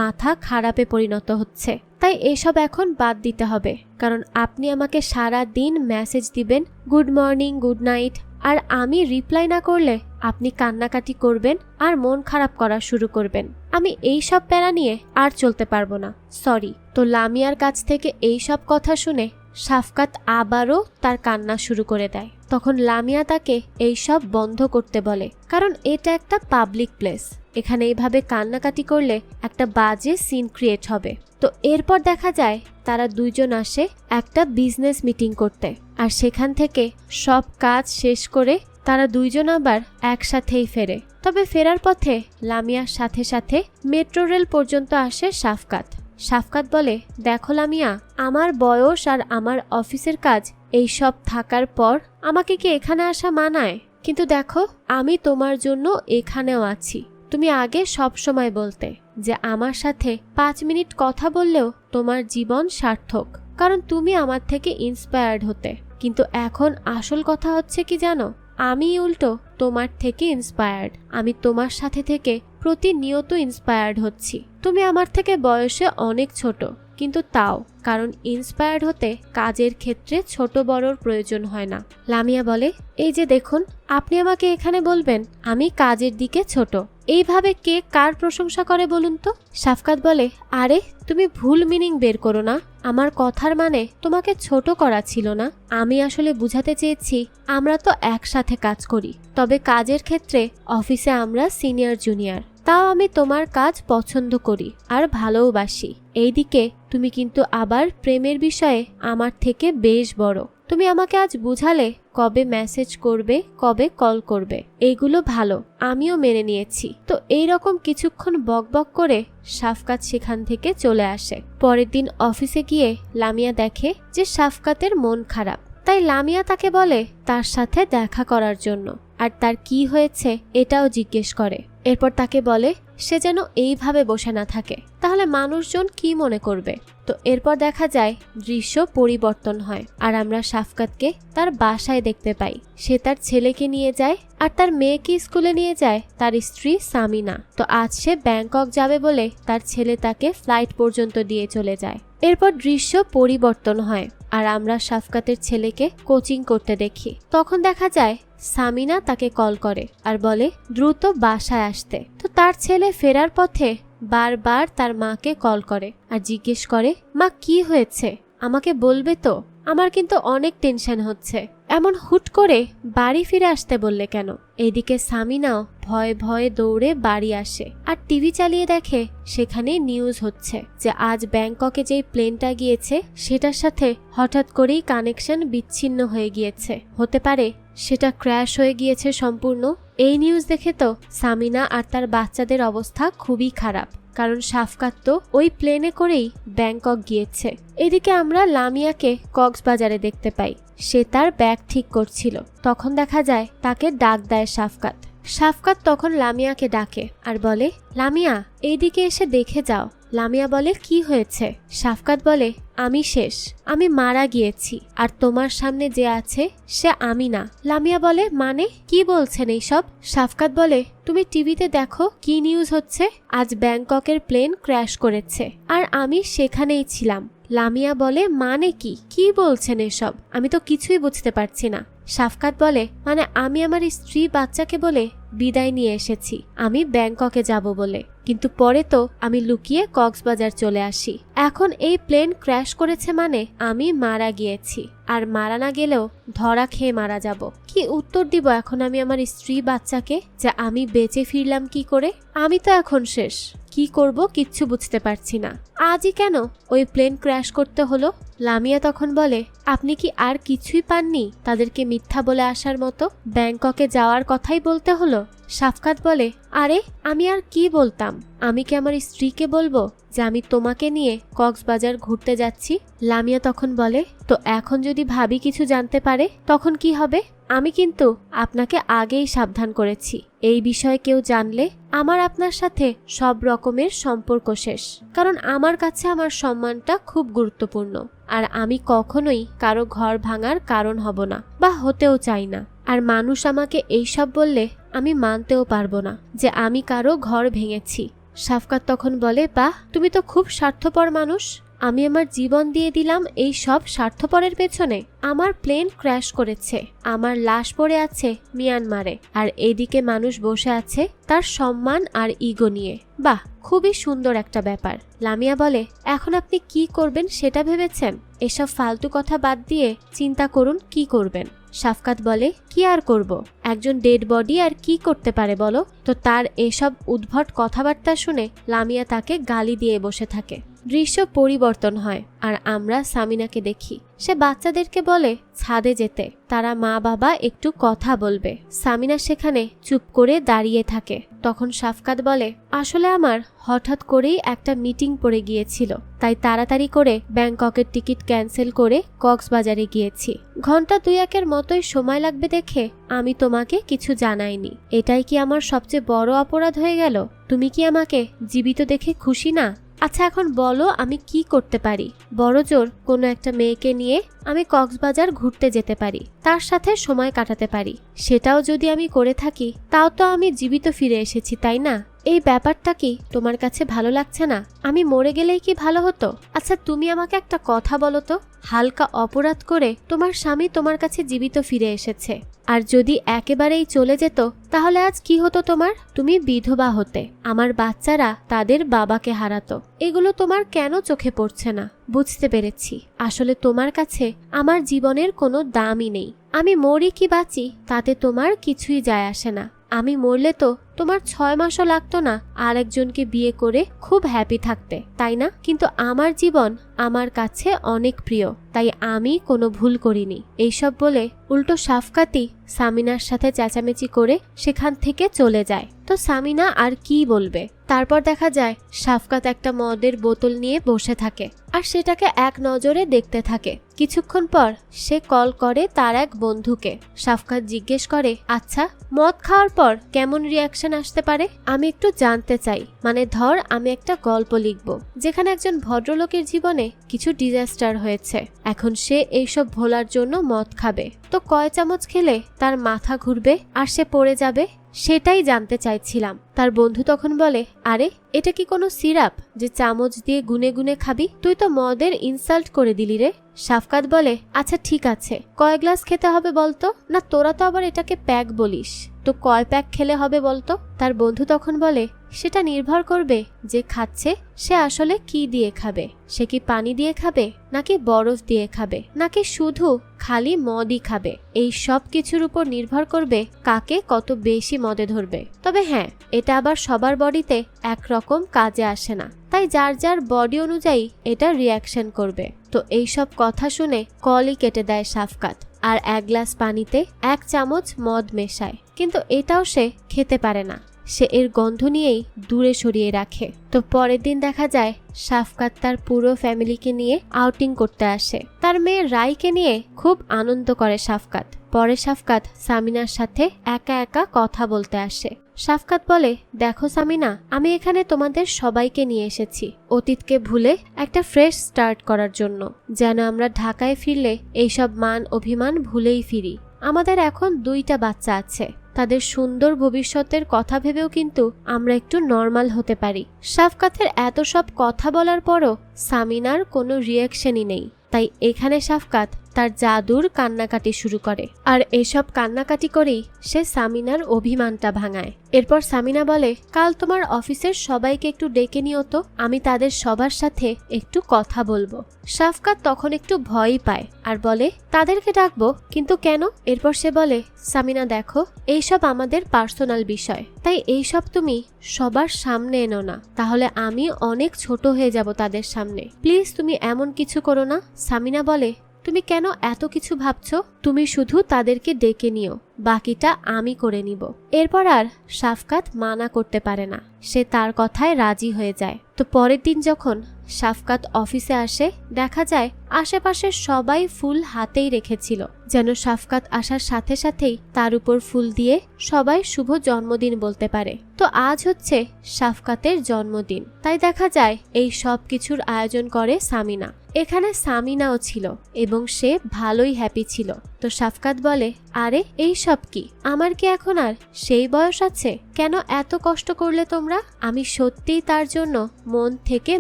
মাথা খারাপে পরিণত হচ্ছে। তাই এসব এখন বাদ দিতে হবে, কারণ আপনি আমাকে সারা দিন মেসেজ দিবেন গুড মর্নিং গুড নাইট, আর আমি রিপ্লাই না করলে আপনি কান্নাকাটি করবেন আর মন খারাপ করা শুরু করবেন। আমি এই সব প্যারা নিয়ে আর চলতে পারবো না, সরি। তো লামিয়ার কাছ থেকে এই সব কথা শুনে শাফকাত আবারও তার কান্না শুরু করে দেয়। তখন লামিয়া তাকে এই সব বন্ধ করতে বলে, কারণ এটা একটা পাবলিক প্লেস, এখানে এইভাবে কান্নাকাটি করলে একটা বাজে সিন ক্রিয়েট হবে। তো এরপর দেখা যায় তারা দুইজন আসে একটা বিজনেস মিটিং করতে, আর সেখান থেকে সব কাজ শেষ করে তারা দুইজন আবার একসাথেই ফেরে। তবে ফেরার পথে লামিয়ার সাথে সাথে মেট্রো রেল পর্যন্ত আসে শাফকাত। শাফকাত বলে, দেখো লামিয়া, আমার বয়স আর আমার অফিসের কাজ এই সব থাকার পর আমাকে কি এখানে আসা মানায়? কিন্তু দেখো আমি তোমার জন্য এখানেও আছি। তুমি আগে সব সময় বলতে যে আমার সাথে 5 মিনিট কথা বললেও তোমার জীবন সার্থক, কারণ তুমি আমার থেকে ইন্সপায়ার্ড হতে। কিন্তু এখন আসল কথা হচ্ছে কি জানো, আমি উল্টো তোমার থেকে ইন্সপায়ার্ড। আমি তোমার সাথে থেকে প্রতিনিয়ত ইন্সপায়ার্ড হচ্ছি। তুমি আমার থেকে বয়সে অনেক ছোট, কিন্তু তাও, কারণ ইন্সপায়ার্ড হতে কাজের ক্ষেত্রে ছোট বড়র প্রয়োজন হয় না। লামিয়া বলে, এই যে দেখুন, আপনি আমাকে এখানে বলবেন আমি কাজের দিকে ছোট, এইভাবে কে কার প্রশংসা করে বলুন তো? শাফকাত বলে, আরে তুমি ভুল মিনিং বের করো না, আমার কথার মানে তোমাকে ছোট করা ছিল না। আমি আসলে বুঝাতে চেয়েছি আমরা তো একসাথে কাজ করি, তবে কাজের ক্ষেত্রে অফিসে আমরা সিনিয়র জুনিয়র। তাও আমি তোমার কাজ পছন্দ করি আর ভালোবাসি। এইদিকে তুমি কিন্তু আবার প্রেমের বিষয়ে আমার থেকে বেশ বড়। তুমি আমাকে আজ বুঝালে কবে মেসেজ করবে, কবে কল করবে, এইগুলো ভালো, আমিও মেনে নিয়েছি। তো এইরকম কিছুক্ষণ বকবক করে শাফকাত সেখান থেকে চলে আসে। পরের দিন অফিসে গিয়ে লামিয়া দেখে যে শাফকাতের মন খারাপ। তাই লামিয়া তাকে বলে তার সাথে দেখা করার জন্য, আর তার কি হয়েছে এটাও জিজ্ঞেস করে। এরপর তাকে বলে সে যেন এইভাবে বসে না থাকে, তাহলে মানুষজন কি মনে করবে। তো এরপর দেখা যায় দৃশ্য পরিবর্তন হয়, আর আমরা শাফকাতকে তার বাসায় দেখতে পাই। সে তার ছেলেকে নিয়ে যায় আর তার মেয়েকে স্কুলে নিয়ে যায় তার স্ত্রী সামিনা। তো আজ সে ব্যাংকক যাবে বলে তার ছেলে তাকে ফ্লাইট পর্যন্ত দিয়ে চলে যায়। এরপর দৃশ্য পরিবর্তন হয় আর আমরা শাফকাতের ছেলেকে কোচিং করতে দেখি। তখন দেখা যায় সামিনা তাকে কল করে আর বলে দ্রুত বাসায় আসতে। তো তার ছেলে ফেরার পথে বারবার তার মাকে কল করে আর জিজ্ঞেস করে, মা কি হয়েছে, আমাকে বলবে তো, আমার কিন্তু অনেক টেনশন হচ্ছে, এমন হুট করে বাড়ি ফিরে আসতে বললে কেন। এদিকে সামিনাও ভয়ে ভয়ে দৌড়ে বাড়ি আসে আর টিভি চালিয়ে দেখে সেখানে নিউজ হচ্ছে যে আজ ব্যাংককে যেই প্লেনটা গিয়েছে সেটার সাথে হঠাৎ করেই কানেকশন বিচ্ছিন্ন হয়ে গিয়েছে। হতে পারে সেটা ক্র্যাশ হয়ে গিয়েছে সম্পূর্ণ। এই নিউজ দেখে তো সামিনা আর তার বাচ্চাদের অবস্থা খুবই খারাপ, কারণ শাফকাত তো ওই প্লেনে করেই ব্যাংকক গিয়েছে। এদিকে আমরা লামিয়াকে কক্সবাজারে দেখতে পাই। সে তার ব্যাগ ঠিক করছিল। তখন দেখা যায় তাকে ডাক দেয় শাফকাত। শাফকাত তখন লামিয়াকে ডাকে আর বলে, লামিয়া এইদিকে এসে দেখে যাও। লামিয়া বলে, কি হয়েছে? শাফকাত বলে, আমি শেষ, আমি মারা গিয়েছি, আর তোমার সামনে যে আছে সে আমি না। লামিয়া বলে, মানে কি বলছেন এইসব? শাফকাত বলে, তুমি টিভিতে দেখো কি নিউজ হচ্ছে, আজ ব্যাংককের প্লেন ক্র্যাশ করেছে আর আমি সেখানেই ছিলাম। লামিয়া বলে, মানে কি বলছেন এসব? আমি তো কিছুই বুঝতে পারছি না। শাফকাত বলে, মানে আমি আমার স্ত্রী বাচ্চাকে বলে বিদায় নিয়ে এসেছি, আমি ব্যাংককে যাব বলে, কিন্তু পরে তো আমি লুকিয়ে কক্সবাজার চলে আসি। এখন এই প্লেন ক্র্যাশ করেছে মানে আমি মারা গিয়েছি, আর মারা না গেলেও ধরা খেয়ে মারা যাব। কি উত্তর দিব এখন আমি আমার স্ত্রী বাচ্চাকে যে আমি বেঁচে ফিরলাম কি করে? আমি তো এখন শেষ, কি করব কিচ্ছু বুঝতে পারছি না। আজই কেন ওই প্লেন ক্র্যাশ করতে হলো? লামিয়া তখন বলে, আপনি কি আর কিছুই পাননি তাদেরকে মিথ্যা বলে আসার মতো? ব্যাংককে যাওয়ার কথাই বলতে হলো? শাফকাত বলে, আরে আমি আর কি বলতাম, আমি কি আমার স্ত্রীকে বলবো যে আমি তোমাকে নিয়ে কক্সবাজার ঘুরতে যাচ্ছি? লামিয়া তখন বলে, তো এখন যদি ভাবি কিছু জানতে পারে তখন কি হবে? আমি কিন্তু আপনাকে আগেই সাবধান করেছি, এই বিষয়ে কেউ জানলে আমার আপনার সাথে সব রকমের সম্পর্ক শেষ, কারণ আমার কাছে আমার সম্মানটা খুব গুরুত্বপূর্ণ, আর আমি কখনোই কারো ঘর ভাঙার কারণ হব না বা হতেও চাই না। আর মানুষ আমাকে এইসব বললে আমি মানতেও পারবো না যে আমি কারো ঘর ভেঙেছি। শাফকাত তখন বলে, বাহ, তুমি তো খুব স্বার্থপর মানুষ, আমি আমার জীবন দিয়ে দিলাম এই সব স্বার্থপরের পেছনে। আমার প্লেন ক্র্যাশ করেছে, আমার লাশ পড়ে আছে মিয়ানমারে, আর এদিকে মানুষ বসে আছে তার সম্মান আর ইগো নিয়ে। বাহ, খুবই সুন্দর একটা ব্যাপার। লামিয়া বলে, এখন আপনি কি করবেন সেটা ভেবেছেন? এসব ফালতু কথা বাদ দিয়ে চিন্তা করুন কি করবেন। শাফকাত বলে, কি আর করব, একজন ডেড বডি আর কি করতে পারে বলো? তো তার এসব উদ্ভট কথাবার্তা শুনে লামিয়া তাকে গালি দিয়ে বসে থাকে। দৃশ্য পরিবর্তন হয় আর আমরা সামিনাকে দেখি। সে বাচ্চাদেরকে বলে ছাদে যেতে, তারা মা বাবা একটু কথা বলবে। সামিনা সেখানে চুপ করে দাঁড়িয়ে থাকে। তখন শাফকাত বলে, আসলে আমার হঠাৎ করেই একটা মিটিং পড়ে গিয়েছিল, তাই তাড়াতাড়ি করে ব্যাংককের টিকিট ক্যান্সেল করে কক্সবাজারে গিয়েছি। ঘন্টা 2-1 মতোই সময় লাগবে দেখে আমি তোমাকে কিছু জানাইনি। এটাই কি আমার সবচেয়ে বড় অপরাধ হয়ে গেল? তুমি কি আমাকে জীবিত দেখে খুশি না? আচ্ছা এখন বলো আমি কি করতে পারি? বড় জোর কোনো একটা মেয়েকে নিয়ে আমি কক্সবাজার ঘুরতে যেতে পারি, তার সাথে সময় কাটাতে পারি। সেটাও যদি আমি করে থাকি তাও তো আমি জীবিত ফিরে এসেছি, তাই না? এই ব্যাপারটা কি তোমার কাছে ভালো লাগছে না? আমি মরে গেলেই কি ভালো হতো? আচ্ছা তুমি আমাকে একটা কথা বলো তো, হালকা অপরাধ করে তোমার স্বামী তোমার কাছে জীবিত ফিরে এসেছে, আর যদি একেবারেই চলে যেত তাহলে আজ কি হতো তোমার? তুমি বিধবা হতে, আমার বাচ্চারা তাদের বাবাকে হারাতো। এগুলো তোমার কেন চোখে পড়ছে না? বুঝতে পেরেছি, আসলে তোমার কাছে আমার জীবনের কোনো দামই নেই। আমি মরি কি বাঁচি তাতে তোমার কিছুই যায় আসে না। আমি মরলে তো তোমার 6 মাসও লাগতো না আরেকজনকে বিয়ে করে খুব হ্যাপি থাকতে, তাই না? কিন্তু আমার জীবন আমার কাছে অনেক প্রিয়, তাই আমি কোনো ভুল করিনি। এইসব বলে উল্টো শাফকাতই সামিনার সাথে চেঁচামেচি করে সেখান থেকে চলে যায়। তো সামিনা আর কি বলবে? তারপর দেখা যায় শাফকাত একটা মদের বোতল নিয়ে বসে থাকে আর সেটাকে এক নজরে দেখতে থাকে। কিছুক্ষণ পর সে কল করে তার এক বন্ধুকে। শাফকাত জিজ্ঞেস করে, আচ্ছা মদ খাওয়ার পর কেমন রিয়াকশন আসতে পারে? আমি একটু জানতে চাই। মানে ধর আমি একটা গল্প লিখব যেখানে একজন ভদ্রলোকের জীবনে কিছু ডিজাস্টার হয়েছে, এখন সে এইসব ভোলার জন্য মদ খাবে, তো কয় চামচ খেলে তার মাথা ঘুরবে আর সে পড়ে যাবে, সেটাই জানতে চাইছিলাম। তার বন্ধু তখন বলে, আরে এটা কি কোনো সিরাপ যে চামচ দিয়ে গুনে গুনে খাবি? তুই তো মদের ইনসাল্ট করে দিলি রে। শাফকাত বলে, আচ্ছা ঠিক আছে, কয় গ্লাস খেতে হবে বলতো? না তোরা তো আবার এটাকে প্যাক বলিস, তো কয় প্যাক খেলে হবে বলতো? তার বন্ধু তখন বলে, সেটা নির্ভর করবে যে খাচ্ছে সে আসলে কি দিয়ে খাবে। সে কি পানি দিয়ে খাবে, নাকি বরফ দিয়ে খাবে, নাকি শুধু খালি মদই খাবে। এই সব কিছুর উপর নির্ভর করবে কাকে কত বেশি মদে ধরবে। তবে হ্যাঁ, এটা আবার সবার বডিতে একরকম কাজে আসে না, তাই যার যার বডি অনুযায়ী এটা রিয়াকশন করবে। তো এইসব কথা শুনে কলই কেটে দেয় শাফকাত আর 1 গ্লাস পানিতে 1 চামচ মদ মেশায়, কিন্তু এটাও সে খেতে পারে না। সে এর গন্ধ নিয়েই দূরে সরিয়ে রাখে। তো পরের দিন দেখা যায় শাফকাত তার পুরো ফ্যামিলিকে নিয়ে আউটিং করতে আসে। তার মেয়ে রাইকে নিয়ে খুব আনন্দ করে শাফকাত। পরে শাফকাত সামিনার সাথে একা একা কথা বলতে আসে। শাফকাত বলে, দেখো সামিনা, আমি এখানে তোমাদের সবাইকে নিয়ে এসেছি অতীতকে ভুলে একটা ফ্রেশ স্টার্ট করার জন্য, যেন আমরা ঢাকায় ফিরলে এইসব মান অভিমান ভুলেই ফিরি। আমাদের এখন 2টা বাচ্চা আছে, তাদের সুন্দর ভবিষ্যতের কথা ভেবেও কিন্তু আমরা একটু নর্মাল হতে পারি। শাফকাতের এত সব কথা বলার পরও সামিনার কোনো রিয়াকশনই নেই, তাই এখানে শাফকাত তার জাদুর কান্নাকাটি শুরু করে। আর এসব কান্নাকাটি করেই সে সামিনার অভিমানটা ভাঙায়। এরপর সামিনা বলে, কাল তোমার অফিসের সবাইকে একটু ডেকে নিও তো, আমি তাদের সবার সাথে একটু কথা বলবো। শাফকাত তখন একটু ভয়ই পায় আর বলে, তাদেরকে ডাকবো, কিন্তু কেন? এরপর সে বলে, সামিনা দেখো, এইসব আমাদের পার্সোনাল বিষয়, তাই এইসব তুমি সবার সামনে এনো না, তাহলে আমি অনেক ছোট হয়ে যাব তাদের সামনে। প্লিজ তুমি এমন কিছু করো না। সামিনা বলে, তুমি কেন এত কিছু ভাবছো? তুমি শুধু তাদেরকে ডেকে নিও, বাকিটা আমি করে নিব। এরপর আর শাফকাত মানা করতে পারে না, সে তার কথায় রাজি হয়ে যায়। তো পরের দিন যখন শাফকাত অফিসে আসে, দেখা যায় আশেপাশে সবাই ফুল হাতেই রেখেছিল, যেন শাফকাত আসার সাথে সাথেই তার উপর ফুল দিয়ে সবাই শুভ জন্মদিন বলতে পারে। তো আজ হচ্ছে শাফকাতের জন্মদিন, তাই দেখা যায় এই সব কিছুর আয়োজন করে সামিনা। এখানে সামিনাও ছিল এবং সে ভালোই হ্যাপি ছিল। তো শাফকাত বলে, আরে এই সব কি? আমার কি এখন আর সেই বয়স আছে? কেন এত কষ্ট করলে তোমরা? আমি সত্যিই তার জন্য মন থেকে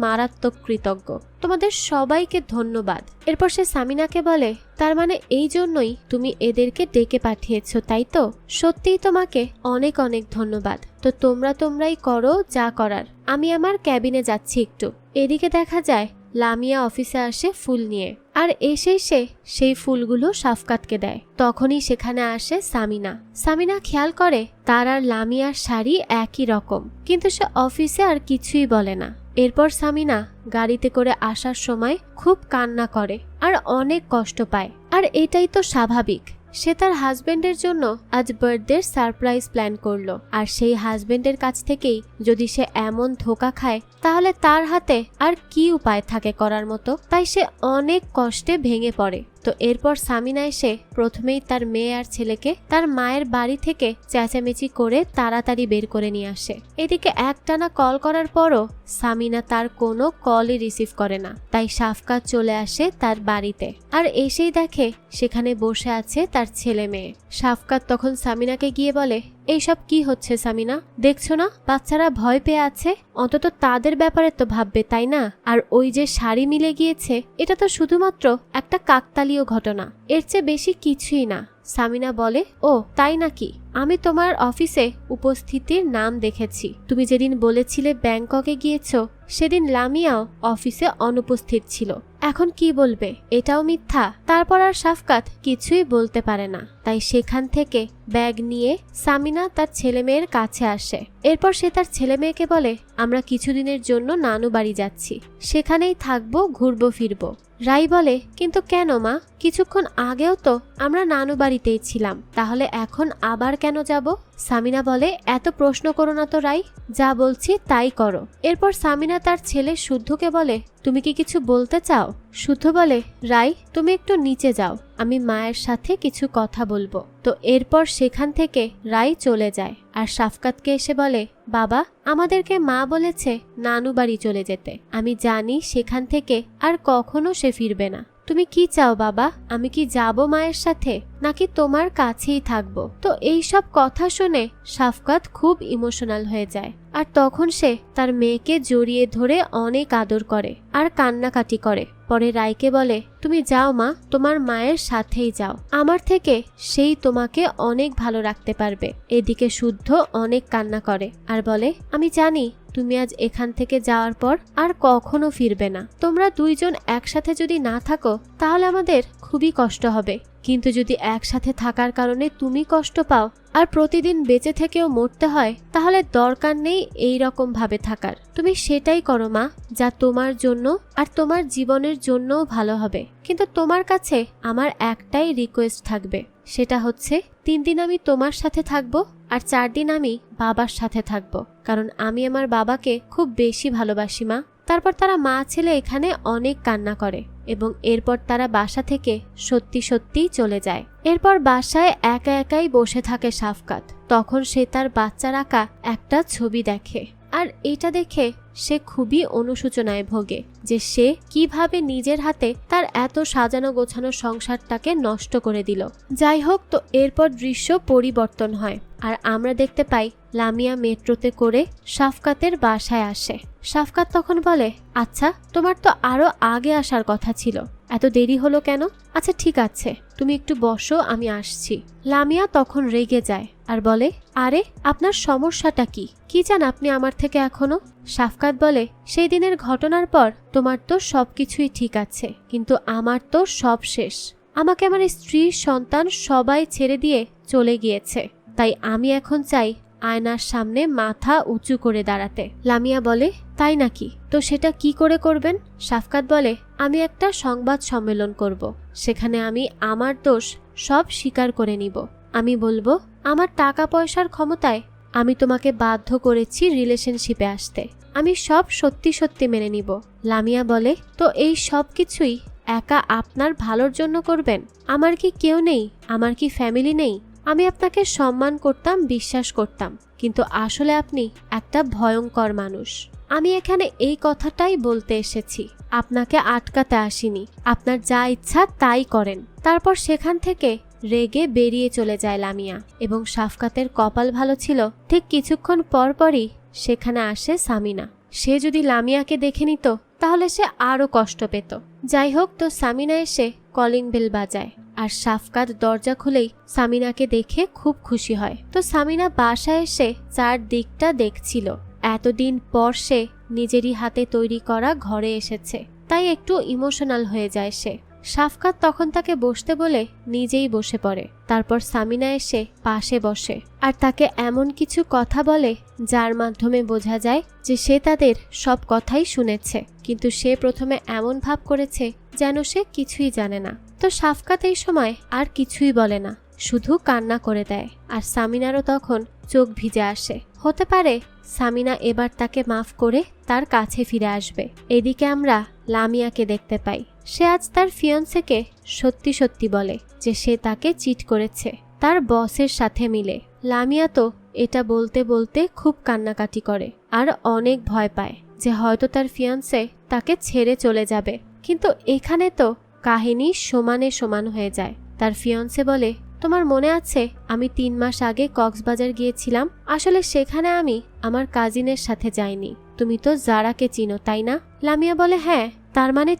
মারাত্মক কৃতজ্ঞ। তোমাদের সবাইকে ধন্যবাদ। এরপর সে সামিনাকে বলে, তার মানে এই জন্যই তুমি এদেরকে ডেকে পাঠিয়েছো, তাই তো? সত্যিই তোমাকে অনেক অনেক ধন্যবাদ। তো তোমরাই করো যা করার, আমি আমার ক্যাবিনে যাচ্ছি একটু। এদিকে দেখা যায় লামিয়া অফিসে আসে ফুল নিয়ে, আর এসেই সে সেই ফুলগুলো শাফকাতকে দেয়। তখনই সেখানে আসে সামিনা। সামিনা খেয়াল করে তার আর লামিয়ার শাড়ি একই রকম, কিন্তু সে অফিসে আর কিছুই বলে না। এরপর সামিনা গাড়িতে করে আসার সময় খুব কান্না করে আর অনেক কষ্ট পায়। আর এটাই তো স্বাভাবিক, সে তার হাজবেন্ডের জন্য আজ বার্থডে সারপ্রাইজ প্ল্যান করলো, আর সেই হাজবেন্ডের কাছ থেকেই যদি সে এমন ধোঁকা খায়, তাহলে তার হাতে আর কি উপায় থাকে করার মতো? তাই সে অনেক কষ্টে ভেঙে পড়ে। তো এরপর সামিনা এসে প্রথমেই তার মেয়ে আর ছেলেকে তার মায়ের বাড়ি থেকে চেঁচামেচি করে তাড়াতাড়ি বের করে নিয়ে আসে। এদিকে একটানা কল করার পরও সামিনা তার কোনো কলই রিসিভ করে না, তাই শাফকাত চলে আসে তার বাড়িতে আর এসেই দেখে সেখানে বসে আছে তার ছেলে মেয়ে। শাফকাত তখন সামিনাকে গিয়ে বলে, এইসব কি হচ্ছে সামিনা? দেখছো না বাচ্চারা ভয় পেয়ে আছে, অন্তত তাদের ব্যাপারে তো ভাববে, তাই না? আর ওই যে শাড়ি মিলে গিয়েছে, এটা তো শুধুমাত্র একটা কাকতালীয় ঘটনা, এর চেয়ে বেশি কিছুই না। সামিনা বলে, ও তাই নাকি? আমি তোমার অফিসে উপস্থিতির নাম দেখেছি। তুমি যেদিন বলেছিলে ব্যাংককে গিয়েছো, সেদিন লামিয়াও অফিসে অনুপস্থিত ছিল। এখন কি বলবে, এটাও মিথ্যা। তারপর আর শাফকাত কিছুই বলতে পারে না। তাই সেখান থেকে ব্যাগ নিয়ে সামিনা তার ছেলে মেয়ের কাছে আসে। এরপর সে তার ছেলে মেয়েকে বলে, আমরা কিছুদিনের জন্য নানু বাড়ি যাচ্ছি, সেখানেই থাকবো, ঘুরবো ফিরবো। রাই বলে, কিন্তু কেন মা, কিছুক্ষণ আগেও তো আমরা নানু বাড়িতেই ছিলাম, তাহলে এখন আবার কেন যাব? সামিনা বলে, এত প্রশ্ন করো না তো রাই, যা বলছি তাই করো। এরপর সামিনা তার ছেলে শুদ্ধকে বলে, তুমি কি কিছু বলতে চাও? শুদ্ধ বলে, রাই তুমি একটু নিচে যাও, আমি মায়ের সাথে কিছু কথা বলবো। তো এরপর সেখান থেকে রাই চলে যায় আর শাফকাতকে এসে বলে, বাবা আমাদেরকে মা বলেছে নানু বাড়ি চলে যেতে, আমি জানি সেখান থেকে আর কখনো সে ফিরবে না। তুমি কি চাও বাবা, আমি কি যাব মায়ের সাথে, নাকি তোমার কাছেই থাকবো? তো এই সব কথা শুনে শাফকাত খুব ইমোশনাল হয়ে যায় আর তখন সে তার মেয়েকে জড়িয়ে ধরে অনেক আদর করে আর কান্নাকাটি করে। পরে রাইকে বলে, তুমি যাও মা, তোমার মায়ের সাথেই যাও, আমার থেকে সেই তোমাকে অনেক ভালো রাখতে পারবে। এদিকে শুদ্ধ অনেক কান্না করে আর বলে, আমি জানি তুমি আজ এখান থেকে যাওয়ার পর আর কখনো ফিরবে না। তোমরা দুইজন একসাথে যদি না থাকো তাহলে আমাদের খুবই কষ্ট হবে, কিন্তু যদি একসাথে থাকার কারণে তুমি কষ্ট পাও আর প্রতিদিন বেঁচে থেকেও মরতে হয়, তাহলে দরকার নেই এই রকম ভাবে থাকার। তুমি সেটাই করো মা, যা তোমার জন্য আর তোমার জীবনের জন্যও ভালো হবে। কিন্তু তোমার কাছে আমার একটাই রিকোয়েস্ট থাকবে, সেটা হচ্ছে 3 দিন আমি তোমার সাথে থাকবো আর 4 দিন আমি বাবার সাথে থাকবো, কারণ আমি আমার বাবাকে খুব বেশি ভালোবাসি মা। তারপর তারা মা ছেলে এখানে অনেক কান্না করে এবং এরপর তারা বাসা থেকে সত্যি সত্যিই চলে যায়। এরপর বাসায় একা একাই বসে থাকে শাফকাত। তখন সে তার বাচ্চার আঁকা একটা ছবি দেখে আর এটা দেখে সে খুবই অনুশোচনায় ভোগে যে সে কিভাবে নিজের হাতে তার এত সাজানো গোছানো সংসারটাকে নষ্ট করে দিল। যাই হোক, তো এরপর দৃশ্য পরিবর্তন হয় আর আমরা দেখতে পাই লামিয়া মেট্রোতে করে শাফকাতের বাসায় আসে। শাফকাত তখন বলে, আচ্ছা তোমার তো আরো আগে আসার কথা ছিল, এত দেরি হলো কেন? আচ্ছা ঠিক আছে, তুমি একটু বসো, আমি আসছি। লামিয়া তখন রেগে যায় আর বলে, আরে আপনার সমস্যাটা কি চান আপনি আমার থেকে এখনো? শাফকাত বলে, সেই দিনের ঘটনার পর তোমার তো সবকিছুই ঠিক আছে, কিন্তু আমার তো সব শেষ। আমাকে আমার স্ত্রী সন্তান সবাই ছেড়ে দিয়ে চলে গিয়েছে, তাই আমি এখন চাই আয়নার সামনে মাথা উঁচু করে দাঁড়াতে। লামিয়া বলে, তাই নাকি, তো সেটা কি করে করবেন? শাফকাত বলে, আমি একটা সংবাদ সম্মেলন করব, সেখানে আমি আমার দোষ সব স্বীকার করে নিব। আমি বলবো আমার টাকা পয়সার ক্ষমতায় আমি তোমাকে বাধ্য করেছি রিলেশনশিপে আসতে, আমি সব সত্যি সত্যি মেনে নিব। লামিয়া বলে, তো এই সব কিছুই একা আপনার ভালোর জন্য করবেন? আমার কি কেউ নেই, আমার কি ফ্যামিলি নেই? আমি আপনাকে সম্মান করতাম, বিশ্বাস করতাম, কিন্তু আসলে আপনি একটা ভয়ঙ্কর মানুষ। আমি এখানে এই কথাটাই বলতে এসেছি, আপনাকে আটকাতে আসিনি। আপনার যা ইচ্ছা তাই করেন। তারপর সেখান থেকে রেগে বেরিয়ে চলে যায় লামিয়া এবং শাফকাতের কপাল ভালো ছিল, ঠিক কিছুক্ষণ পরপরই সেখানে আসে সামিনা। সে যদি লামিয়াকে দেখে নিত তাহলে সে আরো কষ্ট পেত। যাই হোক, তো সামিনা এসে কলিং বেল বাজায় আর শাফকাত দরজা খুলেই সামিনাকে দেখে খুব খুশি হয়। তো সামিনা বাসায় এসে চারদিকটা দেখছিল। এতদিন পর সে নিজেরই হাতে তৈরি করা ঘরে এসেছে, তাই একটু ইমোশনাল হয়ে যায় সে। শাফকাত তখন তাকে বসতে বলে নিজেই বসে পড়ে। তারপর সামিনা এসে পাশে বসে আর তাকে এমন কিছু কথা বলে যার মাধ্যমে বোঝা যায় যে সে তাদের সব কথাই শুনেছে, কিন্তু সে প্রথমে এমন ভাব করেছে যেন সে কিছুই জানে না। তো শাফকাত এই সময় আর কিছুই বলে না, শুধু কান্না করে দেয় আর সামিনারও তখন চোখ ভিজে আসে। হতে পারে সামিনা এবার তাকে মাফ করে তার কাছে ফিরে আসবে। এদিকে আমরা লামিয়াকে দেখতে পাই। সে আজ তার ফিয়ন্সেকে সত্যি সত্যি বলে যে সে তাকে চিট করেছে তার বসের সাথে মিলে। লামিয়া তো এটা বলতে বলতে খুব কান্নাকাটি করে আর অনেক ভয় পায় যে হয়তো তার ফিয়ন্সে তাকে ছেড়ে চলে যাবে। কিন্তু এখানে তো কাহিনী সমানে সমান হয়ে যায়। তার ফিয়ন্সে বলে, তোমার মনে আছে আমি 3 মাস আগে কক্সবাজার গিয়েছিলাম? আসলে সেখানে আমি আমার কাজিনের সাথে যাইনি। তুমি তো জারাকে চিনো তাই না? লামিয়া বলে, হ্যাঁ। তার মানে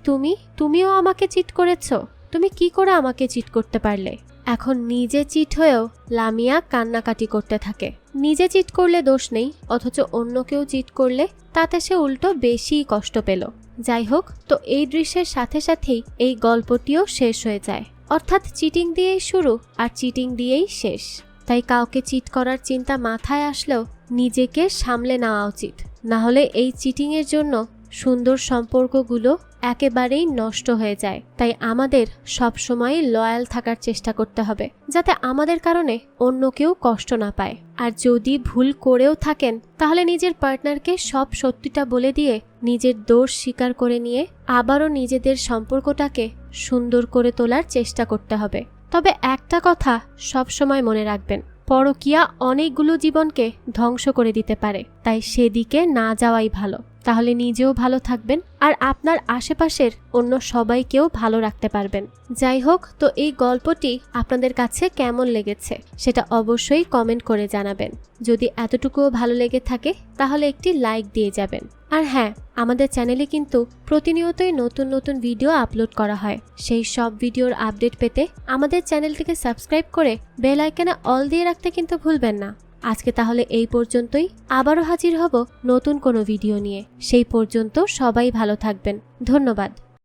তুমিও আমাকে চিট করেছো? তুমি কি করে আমাকে চিট করতে পারলে? এখন নিজে চিট হয়েও লামিয়া কান্নাকাটি করতে থাকে। নিজে চিট করলে দোষ নেই, অথচ অন্য কেউ চিট করলে তাতে সে উল্টো বেশি কষ্ট পেল। যাই হোক, তো এই দৃশ্যের সাথে সাথেই এই গল্পটিও শেষ হয়ে যায়। অর্থাৎ চিটিং দিয়েই শুরু আর চিটিং দিয়েই শেষ। তাই কাউকে চিট করার চিন্তা মাথায় আসলেও নিজেকে সামলে নেওয়া উচিত, না হলে এই চিটিংয়ের জন্য সুন্দর সম্পর্কগুলো একেবারেই নষ্ট হয়ে যায়। তাই আমাদের সবসময় লয়াল থাকার চেষ্টা করতে হবে, যাতে আমাদের কারণে অন্য কেউ কষ্ট না পায়। আর যদি ভুল করেও থাকেন, তাহলে নিজের পার্টনারকে সব সত্যিটা বলে দিয়ে নিজের দোষ স্বীকার করে নিয়ে আবারও নিজেদের সম্পর্কটাকে সুন্দর করে তোলার চেষ্টা করতে হবে। তবে একটা কথা সবসময় মনে রাখবেন, পরকীয়া অনেকগুলো জীবনকে ধ্বংস করে দিতে পারে। তাই সেদিকে না যাওয়াই ভালো। তাহলে নিজেও ভালো থাকবেন আর আপনার আশেপাশের অন্য সবাইকেও ভালো রাখতে পারবেন। যাই হোক, তো এই গল্পটি আপনাদের কাছে কেমন লেগেছে সেটা অবশ্যই কমেন্ট করে জানাবেন। যদি এতটুকুও ভালো লেগে থাকে তাহলে একটি লাইক দিয়ে যাবেন। আর হ্যাঁ, আমাদের চ্যানেলে কিন্তু প্রতিনিয়তই নতুন নতুন ভিডিও আপলোড করা হয়। সেই সব ভিডিওর আপডেট পেতে আমাদের চ্যানেলটিকে সাবস্ক্রাইব করে বেল আইকনে অল দিয়ে রাখতে কিন্তু ভুলবেন না। আজকে তাহলে এই পর্যন্তই। আবারও হাজির হব নতুন কোনো ভিডিও নিয়ে। সেই পর্যন্ত সবাই ভালো থাকবেন। ধন্যবাদ।